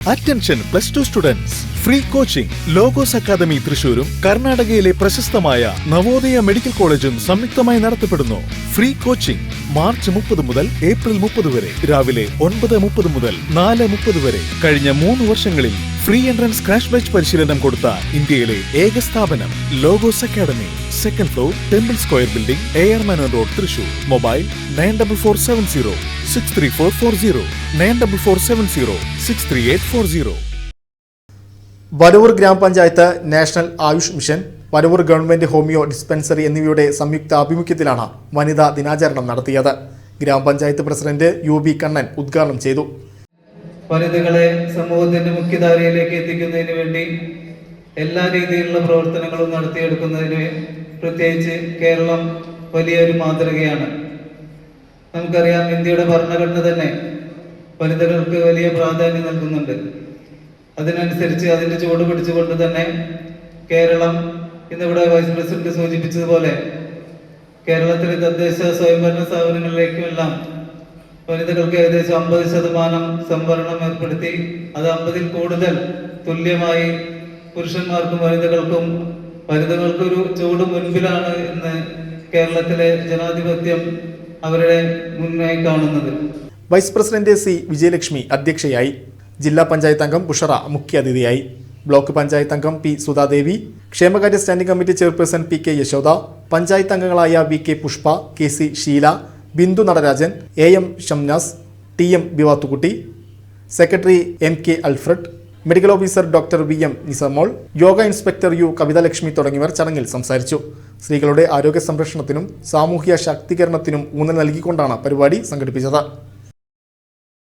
Attention +2 students. Free coaching. Logos Academy തൃശൂരും കർണാടകയിലെ പ്രശസ്തമായ Navodaya medical കോളേജും സംയുക്തമായി നടത്തപ്പെടുന്നു. ഫ്രീ കോച്ചിംഗ് മാർച്ച് 30 മുതൽ ഏപ്രിൽ 30 വരെ രാവിലെ 9:30 മുതൽ 4:30 വരെ. കഴിഞ്ഞ 3 വർഷങ്ങളിൽ ഫ്രീ എൻട്രൻസ് ക്രാഷ് ബാച്ച് പരിശീലനം കൊടുത്ത ഇന്ത്യയിലെ ഏക സ്ഥാപനം Logos Academy. Second floor Temple Square building, AR Menon road, Thrissur. Mobile 9447 63440 9447 63840. Varavoor ഗ്രാമപഞ്ചായത്ത്, national AYUSH mission, Varavoor government homeo dispensary എന്നിവയുടെ സംയുക്ത ആഭിമുഖ്യത്തിലാണ് വനിതാ ദിനാചരണം നടത്തിയത്. ഗ്രാമപഞ്ചായത്ത് പ്രസിഡന്റ് UB കണ്ണൻ ഉദ്ഘാടനം ചെയ്തു. വനിതകളെ സമൂഹത്തിന്റെ മുഖ്യധാരയിലേക്ക് എത്തിക്കുന്നതിന് വേണ്ടി എല്ലാ രീതിയിലുള്ള പ്രവർത്തനങ്ങളും നടത്തിയെടുക്കുന്നതിന് പ്രത്യേകിച്ച് കേരളം വലിയൊരു മാതൃകയാണ്. നമുക്കറിയാം, ഇന്ത്യയുടെ ഭരണഘടന തന്നെ വനിതകൾക്ക് വലിയ പ്രാധാന്യം നൽകുന്നുണ്ട്. അതിനനുസരിച്ച് അതിന്റെ ചുവട് പിടിച്ചുകൊണ്ട് തന്നെ കേരളം ഇന്നിവിടെ വൈസ് പ്രസിഡന്റ് സൂചിപ്പിച്ചതുപോലെ കേരളത്തിലെ തദ്ദേശ സ്വയംഭരണ സ്ഥാപനങ്ങളിലേക്കുമെല്ലാം വനിതകൾക്ക് ഏകദേശം 50% സംവരണം ഏർപ്പെടുത്തി. അത് 50-ൽ കൂടുതൽ തുല്യമായി പുരുഷന്മാർക്കും വനിതകൾക്കൊരു ചുവട് മുൻപിലാണ് ഇന്ന് കേരളത്തിലെ ജനാധിപത്യം അവരുടെ മുന്നായി കാണുന്നത്. വൈസ് പ്രസിഡന്റ് C വിജയലക്ഷ്മി അധ്യക്ഷയായി. ജില്ലാ പഞ്ചായത്ത് അംഗം ബുഷറ മുഖ്യാതിഥിയായി. ബ്ലോക്ക് പഞ്ചായത്ത് അംഗം P സുധാദേവി, ക്ഷേമകാര്യ standing committee chairperson PK Yashoda, panchayat അംഗങ്ങളായ VK Pushpa, KC Sheela, Bindu Natarajan, AM Shamnas, TM Beevathukutty, secretary MK Alfred, medical officer doctor VM Nisamol, yoga inspector U Kavithalakshmi തുടങ്ങിയവർ ചടങ്ങിൽ സംസാരിച്ചു. സ്ത്രീകളുടെ ആരോഗ്യ സംരക്ഷണത്തിനും സാമൂഹ്യ ശാക്തീകരണത്തിനും ഊന്നൽ നൽകിക്കൊണ്ടാണ് പരിപാടി സംഘടിപ്പിച്ചത്.